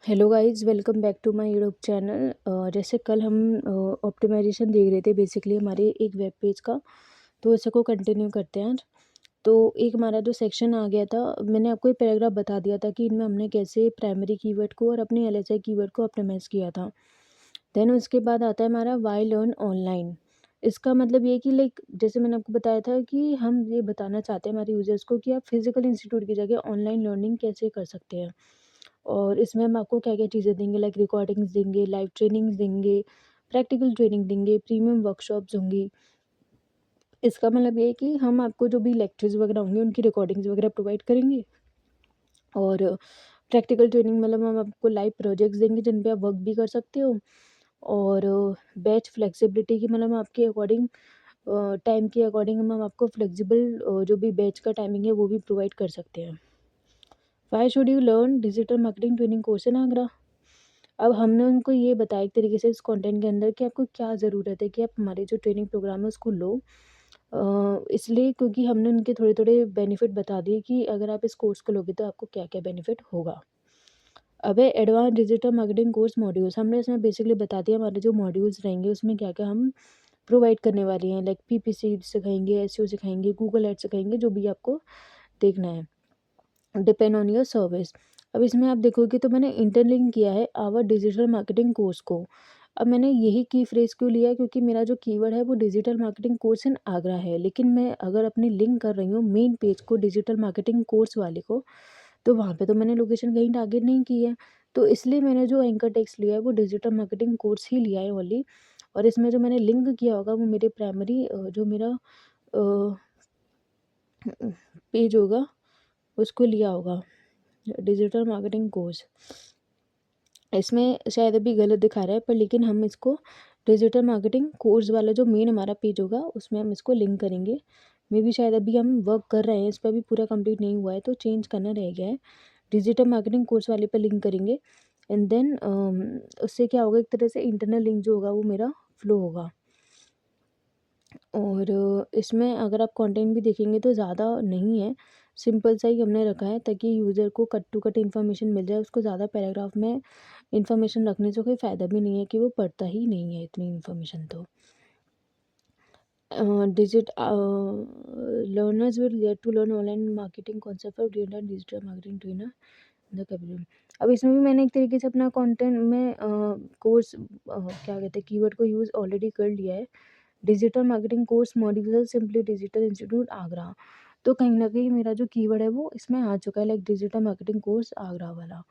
Hello guys, welcome back to my YouTube channel. जैसे कल हम ऑप्टिमाइजेशन देख रहे थे बेसिकली हमारे एक वेब पेज का। तो इसे को कंटिन्यू करते हैं आज। तो एक हमारा जो सेक्शन आ गया था, मैंने आपको एक पैराग्राफ बता दिया था कि इनमें हमने कैसे प्राइमरी कीवर्ड को और अपने एलएसआई कीवर्ड को ऑप्टिमाइज किया था। देन उसके बाद आता है हमारा वाई लर्न ऑनलाइन। इसका मतलब ये है कि लाइक जैसे मैंने आपको बताया था कि हम ये बताना चाहते हैं हमारे यूजर्स को कि आप फिजिकल इंस्टीट्यूट की जगह ऑनलाइन लर्निंग कैसे कर सकते हैं। और इसमें हम आपको क्या क्या चीज़ें देंगे, लाइक रिकॉर्डिंग्स देंगे, लाइव ट्रेनिंग्स देंगे, प्रैक्टिकल ट्रेनिंग देंगे, प्रीमियम वर्कशॉप्स होंगी। इसका मतलब ये है कि हम आपको जो भी लेक्चर्स वगैरह होंगे उनकी रिकॉर्डिंग्स वगैरह प्रोवाइड करेंगे। और प्रैक्टिकल ट्रेनिंग मतलब हम आपको लाइव प्रोजेक्ट्स देंगे जिन पे आप वर्क भी कर सकते हो। और बैच फ्लेक्सिबिलिटी की मतलब आपके अकॉर्डिंग टाइम के अकॉर्डिंग हम आपको फ्लेक्सिबल जो भी बैच का टाइमिंग है वो भी प्रोवाइड कर सकते हैं। Why should you learn digital marketing training course in Agra. अब हमने उनको ये बताया एक तरीके से इस कंटेंट के अंदर कि आपको क्या ज़रूरत है कि आप हमारे जो ट्रेनिंग प्रोग्राम है उसको लो। इसलिए क्योंकि हमने उनके थोड़े थोड़े बेनिफिट बता दिए कि अगर आप इस कोर्स को लोगे तो आपको क्या क्या बेनिफिट होगा। अब है advance digital marketing course modules. हमने इसमें बेसिकली बता दिया हमारे जो मॉड्यूल्स रहेंगे उसमें क्या क्या हम प्रोवाइड करने वाले हैं, लाइक पीपीसी सिखाएंगे, एसईओ सिखाएंगे, गूगल एड सिखाएंगे, जो भी आपको देखना है, डिपेंड ऑन योर सर्विस। अब इसमें आप देखोगे तो मैंने इंटरलिंक किया है आवर डिजिटल मार्केटिंग कोर्स को। अब मैंने यही की फ्रेज क्यों लिया है, क्योंकि मेरा जो कीवर्ड है वो digital marketing course in Agra है, लेकिन मैं अगर अपनी लिंक कर रही हूँ मेन पेज को डिजिटल मार्केटिंग कोर्स वाले को, तो वहाँ पे तो मैंने लोकेशन कहीं टारगेट नहीं की है। तो इसलिए मैंने जो एंकर टेक्स्ट लिया है वो डिजिटल मार्केटिंग कोर्स ही लिया है ओनली। और इसमें जो मैंने लिंक किया होगा वो मेरे प्राइमरी जो मेरा पेज होगा उसको लिया होगा, डिजिटल मार्केटिंग कोर्स। इसमें शायद अभी गलत दिखा रहा है पर लेकिन हम इसको डिजिटल मार्केटिंग कोर्स वाला जो मेन हमारा पेज होगा उसमें हम इसको लिंक करेंगे। मे बी शायद अभी हम वर्क कर रहे हैं इस पर, अभी पूरा कंप्लीट नहीं हुआ है तो चेंज करना रह गया है। डिजिटल मार्केटिंग कोर्स वाले पर लिंक करेंगे। एंड देन उससे क्या होगा, एक तरह से इंटरनल लिंक जो होगा वो मेरा फ्लो होगा। और इसमें अगर आप कंटेंट भी देखेंगे तो ज़्यादा नहीं है, सिंपल सा ही हमने रखा है ताकि यूज़र को कट टू कट इन्फॉर्मेशन मिल जाए। उसको ज़्यादा पैराग्राफ में इन्फॉर्मेशन रखने से कोई फ़ायदा भी नहीं है कि वो पढ़ता ही नहीं है इतनी इन्फॉर्मेशन। तो digit learners will get to learn online marketing concept of digital marketing trainer the capital. अब इसमें भी मैंने एक तरीके से अपना कंटेंट में कोर्स क्या कहते हैं कीवर्ड को यूज़ ऑलरेडी कर लिया है। Digital marketing course module simply digital institute Agra. तो कहीं ना कहीं मेरा जो कीवर्ड है वो इसमें आ चुका है, like digital marketing course Agra वाला।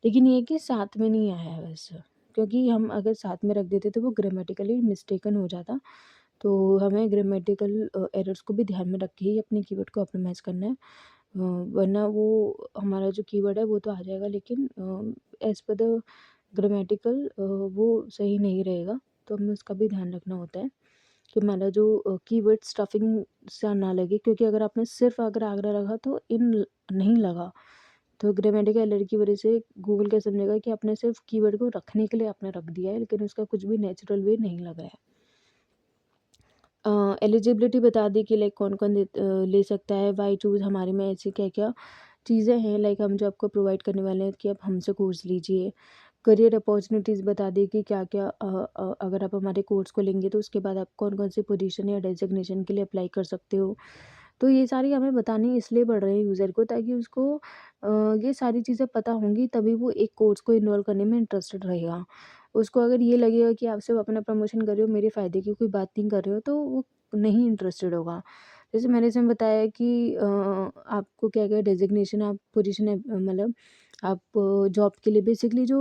लेकिन ये है कि साथ में नहीं आया है वैसे, क्योंकि हम अगर साथ में रख देते तो वो ग्रामेटिकली मिस्टेकन हो जाता। तो हमें ग्रामेटिकल एरर्स को भी ध्यान में रख के ही अपने कीवर्ड को ऑप्टिमाइज़ करना है। वरना वो हमारा जो कीवर्ड है वो तो आ जाएगा लेकिन एज़ पर द ग्रामेटिकल वो सही नहीं रहेगा। तो हमें उसका भी ध्यान रखना होता है कि हमारा जो कीवर्ड स्टफिंग सा ना लगे, क्योंकि अगर आपने सिर्फ अगर आगरा रखा तो इन नहीं लगा तो ग्रामेटिकल एरर की वजह से गूगल क्या समझेगा कि आपने सिर्फ कीवर्ड को रखने के लिए आपने रख दिया है लेकिन उसका कुछ भी नेचुरल वे नहीं लग रहा है। एलिजिबिलिटी बता दी कि लाइक कौन कौन ले सकता है, वाई चूज़ हमारे में ऐसी क्या क्या चीज़ें हैं लाइक हम जो आपको प्रोवाइड करने वाले हैं कि आप हमसे कोर्स लीजिए। करियर अपॉर्चुनिटीज़ बता दी कि क्या क्या अगर आप हमारे कोर्स को लेंगे तो उसके बाद आप कौन कौन से पोजीशन या डेजिग्नेशन के लिए अप्लाई कर सकते हो। तो ये सारी हमें बतानी इसलिए पड़ रही है यूज़र को ताकि उसको ये सारी चीज़ें पता होंगी तभी वो एक कोर्स को इन्वॉल्व करने में इंटरेस्टेड रहेगा। उसको अगर ये लगेगा कि आप सिर्फ अपना प्रमोशन कर रहे हो, मेरे फ़ायदे की कोई बात नहीं कर रहे हो, तो वो नहीं इंटरेस्टेड होगा। जैसे मैंने इसमें बताया कि आपको क्या-क्या डेज़िग्नेशन आप पोजीशन है, मतलब आप जॉब के लिए बेसिकली जो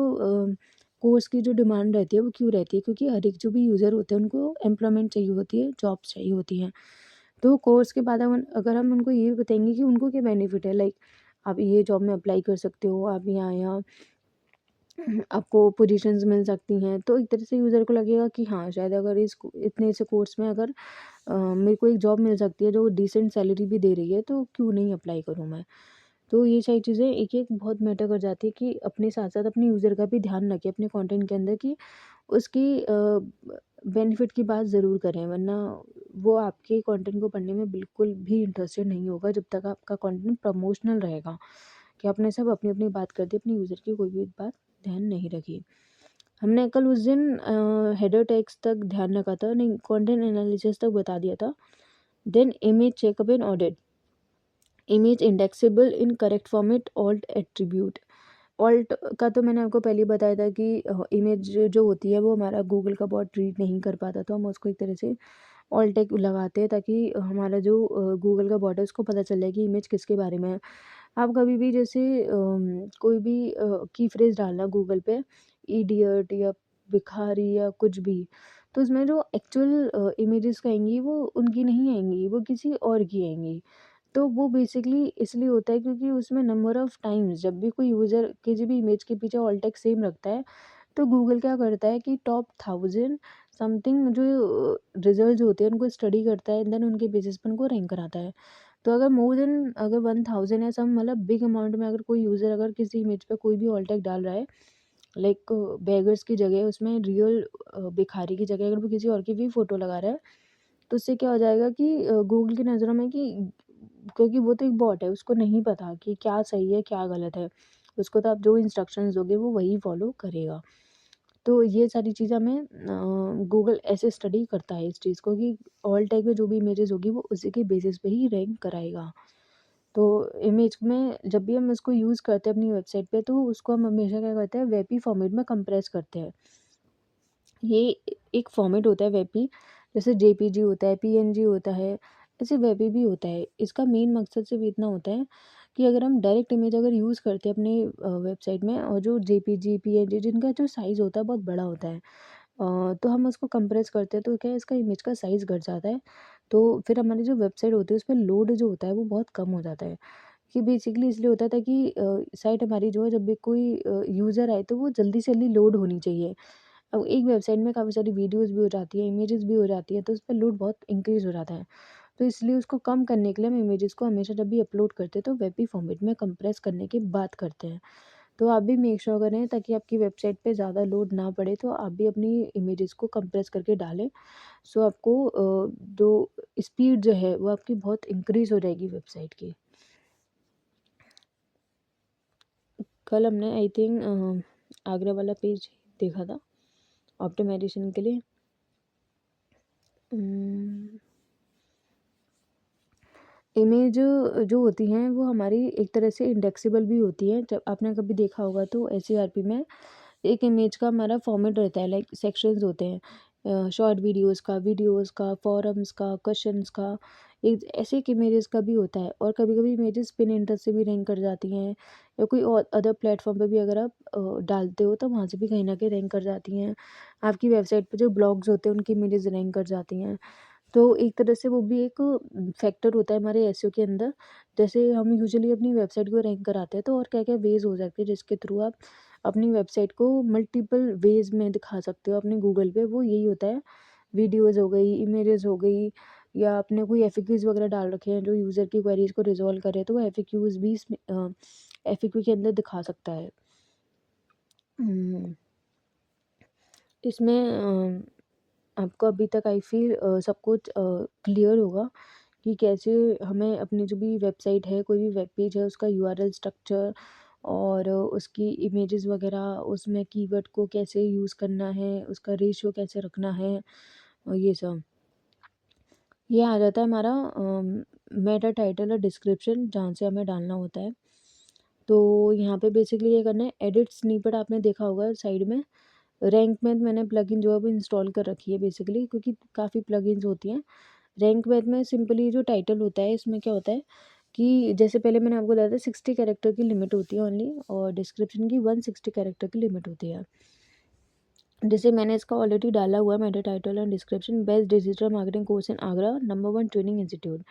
कोर्स की जो डिमांड रहती है वो क्यों रहती है? क्योंकि हर एक जो भी यूज़र होते हैं उनको एम्प्लॉयमेंट चाहिए होती है, जॉब्स चाहिए होती हैं। तो कोर्स के बाद हम अगर हम उनको ये भी बताएँगे कि उनको क्या बेनिफिट है, लाइक आप ये जॉब में अप्लाई कर सकते हो, आप यहाँ-यहाँ आपको पोजीशंस मिल सकती हैं। तो एक तरह से यूज़र को लगेगा कि हाँ, शायद अगर इतने से कोर्स में अगर मेरे को एक जॉब मिल सकती है जो डिसेंट सैलरी भी दे रही है तो क्यों नहीं अप्लाई करूँ मैं। तो ये सारी चीज़ें एक-एक बहुत मैटर कर जाती है कि अपने साथ-साथ अपने यूज़र का भी ध्यान रखें अपने कंटेंट के अंदर कि उसकी बेनिफिट की बात ज़रूर करें, वरना वो आपके कंटेंट को पढ़ने में बिल्कुल भी इंटरेस्टेड नहीं होगा जब तक आपका कंटेंट प्रमोशनल रहेगा। कि आपने सब अपनी अपनी बात कर दी, अपनी यूज़र की कोई भी बात ध्यान नहीं रखी। हमने कल उस दिन हेडर टैग्स तक ध्यान रखा था, नहीं कंटेंट एनालिसिस तक बता दिया था। Then image checkup and audit, image indexable in correct format, alt attribute. Alt का तो मैंने आपको पहले ही बताया था कि इमेज जो होती है वो हमारा गूगल का बॉट रीड नहीं कर पाता, तो हम उसको एक तरह से ऑल्ट टैग लगाते हैं ताकि हमारा जो गूगल का बॉट है उसको पता चल जाए कि इमेज किसके बारे में है। आप कभी भी जैसे कोई भी की फ्रेज़ डालना गूगल पे, इडियट या भिखारी या कुछ भी, तो उसमें जो एक्चुअल इमेजेस आएँगी वो उनकी नहीं आएँगी, वो किसी और की आएँगी। तो वो बेसिकली इसलिए होता है क्योंकि उसमें नंबर ऑफ़ टाइम्स जब भी कोई यूज़र किसी भी इमेज के पीछे ऑल्ट टेक्स्ट सेम रखता है, तो गूगल क्या करता है कि टॉप 1000 समथिंग जो रिज़ल्ट्स होते हैं उनको स्टडी करता है, देन उनके बेसिस पे उनको रैंक कराता है। तो अगर मोर देन अगर 1000 या सम मतलब बिग अमाउंट में अगर कोई यूज़र अगर किसी इमेज पे कोई भी ऑल्ट टेक्स्ट डाल रहा है, लाइक बेगर्स की जगह उसमें रियल भिखारी की जगह अगर वो किसी और की भी फ़ोटो लगा रहा है, तो उससे क्या हो जाएगा कि गूगल की नज़रों में कि क्योंकि वो तो एक बॉट है, उसको नहीं पता कि क्या सही है, क्या गलत है। उसको तो आप जो इंस्ट्रक्शंस दोगे वो वही फ़ॉलो करेगा। तो ये सारी चीज़ें हमें गूगल ऐसे स्टडी करता है इस चीज़ को कि ऑल टैग में जो भी इमेजेस होगी वो उसी के बेसिस पे ही रैंक कराएगा। तो इमेज में जब भी हम इसको यूज़ करते हैं अपनी वेबसाइट पे, तो उसको हम हमेशा क्या करते हैं, वेबी फॉर्मेट में कंप्रेस करते हैं। ये एक फॉर्मेट होता है वेबी, जैसे जेपीजी होता है, पीएनजी होता है, ऐसे वेबी भी होता है। इसका मेन मकसद सिर्फ इतना होता है कि अगर हम डायरेक्ट इमेज अगर यूज़ करते हैं अपने वेबसाइट में, और जो जेपीजी, पीएनजी जिनका जो साइज़ होता है बहुत बड़ा होता है, तो हम उसको कंप्रेस करते हैं तो क्या है, इसका इमेज का साइज़ घट जाता है। तो फिर हमारी जो वेबसाइट होती है उसमें लोड जो होता है वो बहुत कम हो जाता है। ये बेसिकली इसलिए होता था कि साइट हमारी जो है जब भी कोई यूज़र आए तो वो जल्दी से जल्दी लोड होनी चाहिए। अब एक वेबसाइट में काफ़ी सारी वीडियोज़ भी हो जाती है, इमेजेस भी हो जाती है, तो उसपे लोड बहुत इंक्रीज़ हो जाता है। तो इसलिए उसको कम करने के लिए हम इमेजेस को हमेशा जब भी अपलोड करते हैं तो वेबी फॉर्मेट में कंप्रेस करने की बात करते हैं। तो आप भी मेक श्योर करें ताकि आपकी वेबसाइट पे ज़्यादा लोड ना पड़े, तो आप भी अपनी इमेजेस को कंप्रेस करके डालें। सो आपको जो स्पीड जो है वो आपकी बहुत इंक्रीज़ हो जाएगी वेबसाइट की। कल हमने आई थिंक आगरा वाला पेज देखा था ऑप्टिमाइज़ेशन के लिए। उम इमेज जो होती हैं वो हमारी एक तरह से इंडेक्सेबल भी होती हैं। जब आपने कभी देखा होगा तो एसईआरपी में एक इमेज का हमारा फॉर्मेट रहता है, लाइक सेक्शंस होते हैं, शॉर्ट वीडियोज़ का, फोरम्स का, क्वेश्चंस का, एक ऐसे एक इमेजेस का भी होता है। और कभी-कभी इमेजेस पिनिंटरेस्ट से भी रैंक कर जाती हैं, या कोई और अदर प्लेटफ़ॉर्म पे भी अगर आप डालते हो तो वहाँ से भी कहीं न कहीं रैंक कर जाती हैं। आपकी वेबसाइट पे जो ब्लॉग्स होते हैं उनकी इमेजेस रैंक कर जाती हैं। तो एक तरह से वो भी एक फैक्टर होता है हमारे एसईओ के अंदर। जैसे हम यूजुअली अपनी वेबसाइट को रैंक कराते हैं, तो और क्या-क्या वेज़ हो सकते हैं जिसके थ्रू आप अपनी वेबसाइट को मल्टीपल वेज़ में दिखा सकते हो अपने गूगल पे, वो यही होता है। वीडियोज़ हो गई, इमेजेस हो गई, या आपने कोई एफएक्यूज़ वगैरह डाल रखे हैं जो यूज़र की क्वेरीज़ को रिज़ॉल्व करे, तो वो एफएक्यूज़ भी इसमें एफएक्यू के अंदर दिखा सकता है। हुँ, इसमें आपको अभी तक आई फ़ील सब कुछ क्लियर होगा कि कैसे हमें अपनी जो भी वेबसाइट है, कोई भी वेब पेज है, उसका यूआरएल स्ट्रक्चर और उसकी इमेजेस वगैरह, उसमें कीवर्ड को कैसे यूज़ करना है, उसका रेशियो कैसे रखना है, और ये सब। ये आ जाता है हमारा मेटा टाइटल और डिस्क्रिप्शन, जहाँ से हमें डालना होता है। तो यहाँ पे बेसिकली ये करना है, एडिट स्निपेट आपने देखा होगा साइड में। रैंक मैथ मैंने प्लगइन जो है वो इंस्टॉल कर रखी है बेसिकली, क्योंकि काफ़ी प्लगइन्स होती हैं। रैंक मैथ में सिंपली जो टाइटल होता है इसमें क्या होता है कि जैसे पहले मैंने आपको बताया था 60 कैरेक्टर की लिमिट होती है ओनली, और डिस्क्रिप्शन की 160 कैरेक्टर की लिमिट होती है। जैसे मैंने इसका ऑलरेडी डाला हुआ है, Meta title and description, best digital marketing course in Agra, number 1 training institute.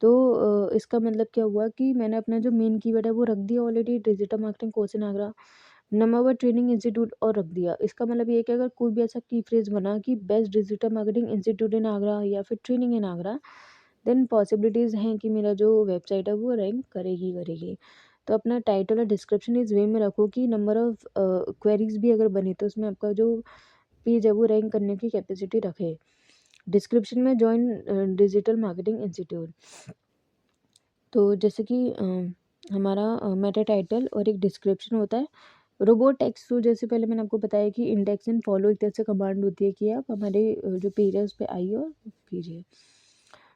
तो इसका मतलब क्या हुआ कि मैंने अपना जो मेन कीवर्ड है वो रख दिया already, digital marketing course in Agra, number 1 training institute और रख दिया। इसका मतलब ये है कि अगर कोई भी ऐसा की फ्रेज़ बना कि best digital marketing institute in Agra या फिर training in Agra, then possibilities हैं कि मेरा जो वेबसाइट है वो रैंक करेगी। तो अपना टाइटल और डिस्क्रिप्शन इस वे में रखो कि नंबर ऑफ़ क्वेरीज़ भी अगर बनी तो उसमें आपका जो पेज है वो रैंक करने की कैपेसिटी रखे। डिस्क्रिप्शन में जॉइन डिजिटल मार्केटिंग इंस्टीट्यूट। तो जैसे कि हमारा मेटा टाइटल और एक डिस्क्रिप्शन होता है। रोबोट टेक्स्ट तो जैसे पहले मैंने आपको बताया कि इंडेक्स एंड फॉलो एक तरह से कमांड होती है कि आप हमारे जो पेज है उस पे आइए और कीजिए।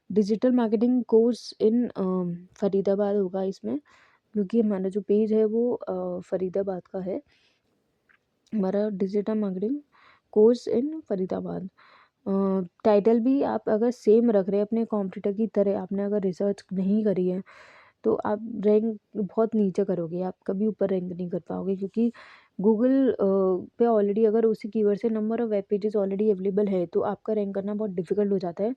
Digital marketing course in Faridabad होगा इसमें, क्योंकि हमारा जो पेज है वो फरीदाबाद का है। हमारा digital marketing course in Faridabad. Title भी आप अगर सेम रख रहे हैं अपने कॉम्पिटिटर की तरह, आपने अगर रिसर्च नहीं करी है तो आप रैंक बहुत नीचे करोगे, आप कभी ऊपर रैंक नहीं कर पाओगे, क्योंकि गूगल पे ऑलरेडी अगर उसी कीवर्ड से number of web pages already available है तो आपका रैंक करना बहुत डिफिकल्ट हो जाता है।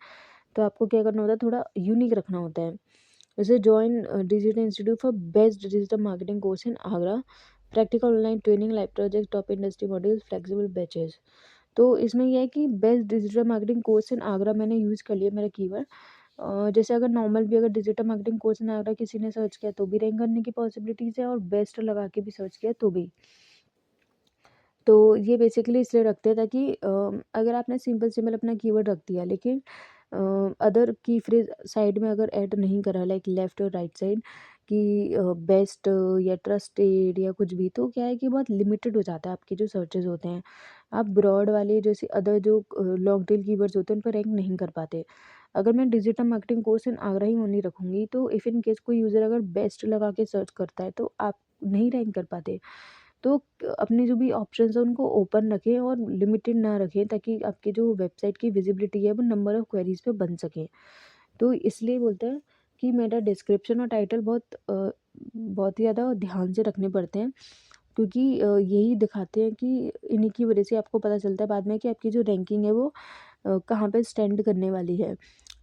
तो आपको क्या करना होता है, थोड़ा यूनिक रखना होता है। जैसे join digital institute for best digital marketing course in Agra, practical online training, live project, top industry modules, flexible batches. तो इसमें यह है कि best digital marketing course in Agra मैंने यूज़ कर लिया मेरा कीवर्ड। जैसे अगर नॉर्मल भी अगर digital marketing course in Agra किसी ने सर्च किया तो भी रैंक करने की पॉसिबिलिटीज़ है, और बेस्ट लगा के भी सर्च किया तो भी। तो ये बेसिकली इसलिए रखते हैं ताकि अगर आपने सिंपल सिंपल अपना कीवर्ड रख दिया, लेकिन अदर की फ्रेज साइड में अगर ऐड नहीं करा, लाइक लेफ्ट और राइट साइड कि बेस्ट या ट्रस्टेड या कुछ भी, तो क्या है कि बहुत लिमिटेड हो जाता है आपके जो सर्चेज होते हैं। आप ब्रॉड वाले जैसे अदर जो लॉन्ग टेल कीवर्ड्स होते हैं उन पर रैंक नहीं कर पाते। अगर मैं digital marketing course in Agra he only रखूँगी तो इफ़ इन केस कोई यूज़र अगर बेस्ट लगा के सर्च करता है तो आप नहीं रैंक कर पाते। तो अपने जो भी ऑप्शंस हैं उनको ओपन रखें और लिमिटेड ना रखें, ताकि आपकी जो वेबसाइट की विजिबिलिटी है वो नंबर ऑफ़ क्वेरीज़ पे बन सके। तो इसलिए बोलते हैं कि मेरा डिस्क्रिप्शन और टाइटल बहुत ही ज़्यादा ध्यान से रखने पड़ते हैं, क्योंकि यही दिखाते हैं कि इन्हीं की वजह से आपको पता चलता है बाद में कि आपकी जो रैंकिंग है वो कहाँ पे स्टैंड करने वाली है।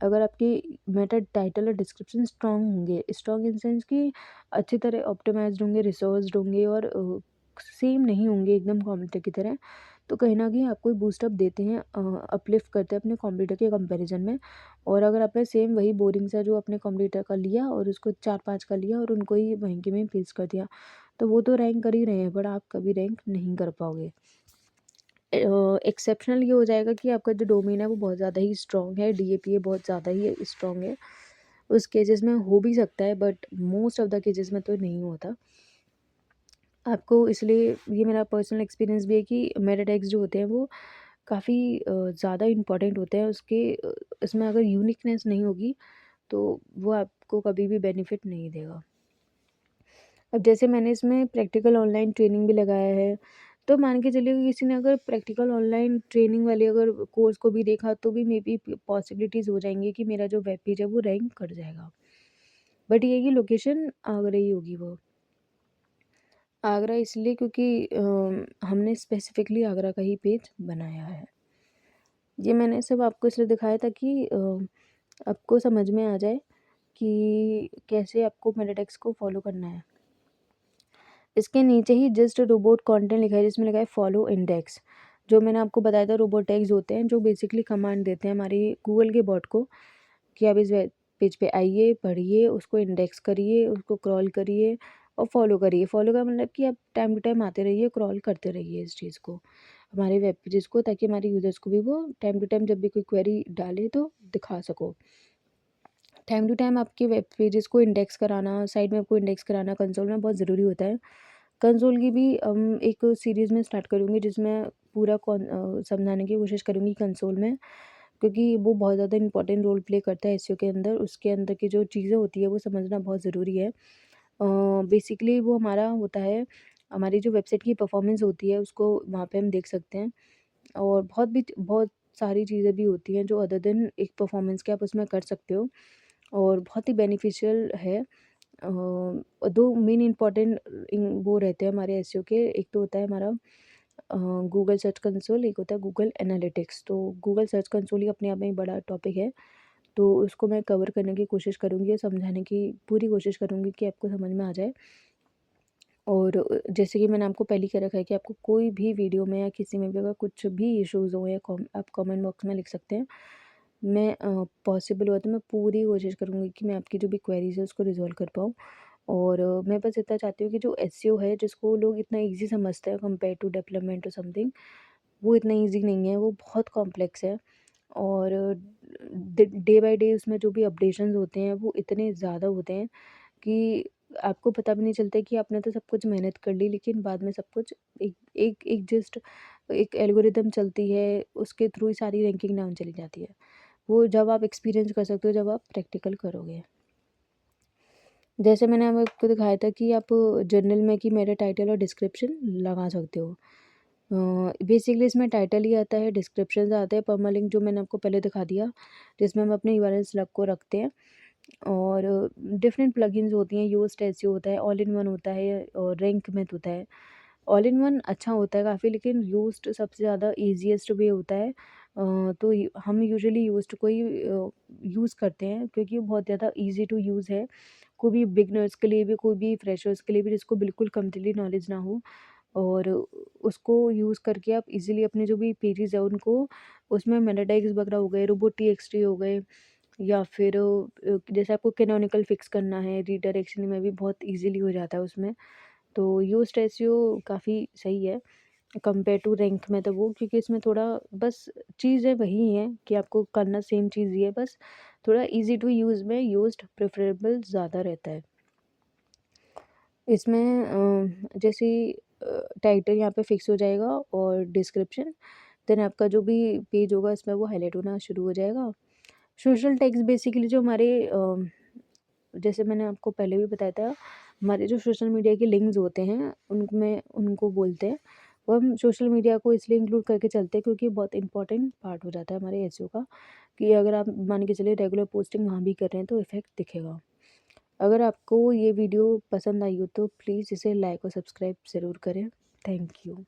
अगर आपकी मेटा टाइटल और डिस्क्रिप्शन स्ट्रॉन्ग होंगे, स्ट्रॉन्ग इन सेंस कि अच्छी तरह ऑप्टिमाइज़्ड होंगे, रिसर्च्ड होंगे और सेम नहीं होंगे एकदम कंप्यूटर की तरह, तो कहीं न कहीं आपको बूस्ट अप देते हैं, अपलिफ्ट करते हैं अपने कंप्यूटर के कंपैरिज़न में। और अगर आपने सेम वही बोरिंग सा जो अपने कंप्यूटर का लिया और उसको 4-5 का लिया और उनको ही वहीं के वहीं पेस्ट कर दिया, तो वो तो रैंक कर ही रहे हैं, बट आप कभी रैंक नहीं कर पाओगे। एक्सेप्शनल ये हो जाएगा कि आपका जो डोमेन है वो बहुत ज़्यादा ही स्ट्रॉन्ग है, डीएपीए बहुत ज़्यादा ही स्ट्रॉन्ग है। उस केसेस में हो भी सकता है, but most of the cases में तो नहीं होता। आपको इसलिए ये मेरा पर्सनल एक्सपीरियंस भी है कि मेटा टैग्स जो होते हैं वो काफ़ी ज़्यादा इम्पोर्टेंट होते हैं। इसमें अगर यूनिकनेस नहीं होगी तो वो आपको कभी भी बेनिफिट नहीं देगा। अब जैसे मैंने इसमें प्रैक्टिकल ऑनलाइन ट्रेनिंग भी लगाया है, तो मान के चलिए कि किसी ने अगर प्रैक्टिकल ऑनलाइन ट्रेनिंग वाले अगर कोर्स को भी देखा तो भी मे बी पॉसिबिलिटीज़ हो जाएँगी कि मेरा जो वेब पेज है वो रैंक कर जाएगा। बट ये है कि लोकेशन आगरा ही होगी वो। आगरा इसलिए क्योंकि हमने स्पेसिफिकली आगरा का ही पेज बनाया है। ये मैंने सिर्फ़ आपको इसलिए दिखाया था कि आपको समझ में आ जाए कि कैसे आपको मेटा टैग्स को फ़ॉलो करना है। इसके नीचे ही जस्ट रोबोट कंटेंट लिखा है जिसमें लिखा है फॉलो इंडेक्स। जो मैंने आपको बताया था, रोबोट टैग्स होते हैं जो बेसिकली कमांड देते हैं हमारी गूगल के बॉट को कि आप इस वेब पेज पे आइए, पढ़िए, उसको इंडेक्स करिए, उसको क्रॉल करिए और फॉलो करिए। फॉलो का मतलब कि आप टाइम टू टाइम आते रहिए, क्रॉल करते रहिए इस चीज़ को, हमारे वेब पेजेस को, ताकि हमारे यूज़र्स को भी वो टाइम टू टाइम जब भी कोई क्वेरी डाले तो दिखा सको। टाइम टू टाइम आपके वेब पेजेस को इंडेक्स कराना, साइड में आपको इंडेक्स कराना कंसोल में बहुत ज़रूरी होता है। कंसोल की भी एक सीरीज़ में स्टार्ट करूँगी जिसमें पूरा समझाने की कोशिश करूँगी कंसोल में, क्योंकि वो बहुत ज़्यादा इंपॉर्टेंट रोल प्ले करता है एसईओ के अंदर। उसके अंदर की जो चीज़ें होती है वो समझना बहुत ज़रूरी है। बेसिकली वो हमारा होता है, हमारी जो वेबसाइट की परफॉर्मेंस होती है उसको वहाँ पे हम देख सकते हैं। और बहुत सारी चीज़ें भी होती हैं जो अदर देन एक परफॉर्मेंस के आप उसमें कर सकते हो और बहुत ही बेनिफिशियल है। 2 मेन इम्पोर्टेंट वो रहते हैं हमारे एसईओ के, एक तो होता है हमारा गूगल सर्च कंसोल, एक होता है गूगल एनालिटिक्स। तो गूगल सर्च कंसोल ही अपने आप में एक बड़ा टॉपिक है, तो उसको मैं कवर करने की कोशिश करूँगी और समझाने की पूरी कोशिश करूँगी कि आपको समझ में आ जाए। और जैसे कि मैंने आपको पहले ही कह रखा है कि आपको कोई भी वीडियो में या किसी में भी अगर कुछ भी इश्यूज़ हो या आप कमेंट बॉक्स में लिख सकते हैं। मैं पॉसिबल हुआ तो मैं पूरी कोशिश करूँगी कि मैं आपकी जो भी क्वेरीज़ है उसको रिज़ॉल्व कर पाऊँ। और मैं बस इतना चाहती हूँ कि जो एसईओ है जिसको लोग इतना ईज़ी समझते हैं कंपेयर टू डेवलपमेंट और समथिंग, वो इतना ईज़ी नहीं है, वो बहुत कॉम्प्लेक्स है। और डे बाय डे उसमें जो भी अपडेशंस होते हैं वो इतने ज़्यादा होते हैं कि आपको पता भी नहीं चलता कि आपने तो सब कुछ मेहनत कर ली, लेकिन बाद में सब कुछ एक एक एक जस्ट एक एल्गोरिदम चलती है, उसके थ्रू ही सारी रैंकिंग डाउन चली जाती है। वो जब आप एक्सपीरियंस कर सकते हो, जब आप प्रैक्टिकल करोगे। जैसे मैंने आपको दिखाया था कि आप जर्नल में कि मेरा टाइटल और डिस्क्रिप्शन लगा सकते हो। बेसिकली इसमें टाइटल ही आता है, डिस्क्रिप्शंस आते हैं, परमालिंक जो मैंने आपको पहले दिखा दिया, जिसमें हम अपने यूआरएल स्लग को रखते हैं। और डिफरेंट प्लगइन्स होती हैं, योस्ट एसईओ होता है, ऑल इन वन होता है और रैंक मैथ होता है। ऑल इन वन अच्छा होता है काफ़ी, लेकिन योस्ट सबसे ज़्यादा ईज़ीएस्ट वे होता है। तो हम यूजुअली योस्ट को ही यूज़ करते हैं, क्योंकि वो बहुत ज़्यादा ईजी टू यूज़ है। कोई भी बिगनर्स के लिए भी, कोई भी फ्रेशर्स के लिए भी, जिसको बिल्कुल कंप्लीटली नॉलेज ना हो, और उसको यूज़ करके आप इजीली अपने जो भी पेजेस है उनको, उसमें मेटा टैग्स वगैरह हो गए, रोबोट टीएक्सटी हो गए, या फिर जैसे आपको कैनोनिकल फिक्स करना है, रीडायरेक्शन में भी बहुत इजीली हो जाता है उसमें। तो योस्ट एसईओ काफ़ी सही है कंपेयर टू रैंक में, तो वो क्योंकि इसमें थोड़ा बस चीज़ें वही हैं कि आपको करना सेम चीज़ ही है, बस थोड़ा इजी टू यूज़ में योस्ट प्रेफरेबल ज़्यादा रहता है। इसमें जैसे टाइटल यहाँ पे फिक्स हो जाएगा और डिस्क्रिप्शन, देन आपका जो भी पेज होगा इसमें वो हाईलाइट होना शुरू हो जाएगा। सोशल टैग्स बेसिकली जो हमारे जैसे मैंने आपको पहले भी बताया था, हमारे जो सोशल मीडिया के लिंक्स होते हैं उनमें उनको बोलते हैं। वो हम सोशल मीडिया को इसलिए इंक्लूड करके चलते हैं क्योंकि बहुत इंपॉर्टेंट पार्ट हो जाता है हमारे एसईओ का, कि अगर आप मान के चलिए रेगुलर पोस्टिंग वहाँ भी कर रहे हैं तो इफ़ेक्ट दिखेगा। अगर आपको ये वीडियो पसंद आई हो तो प्लीज़ इसे लाइक और सब्सक्राइब ज़रूर करें। Thank you.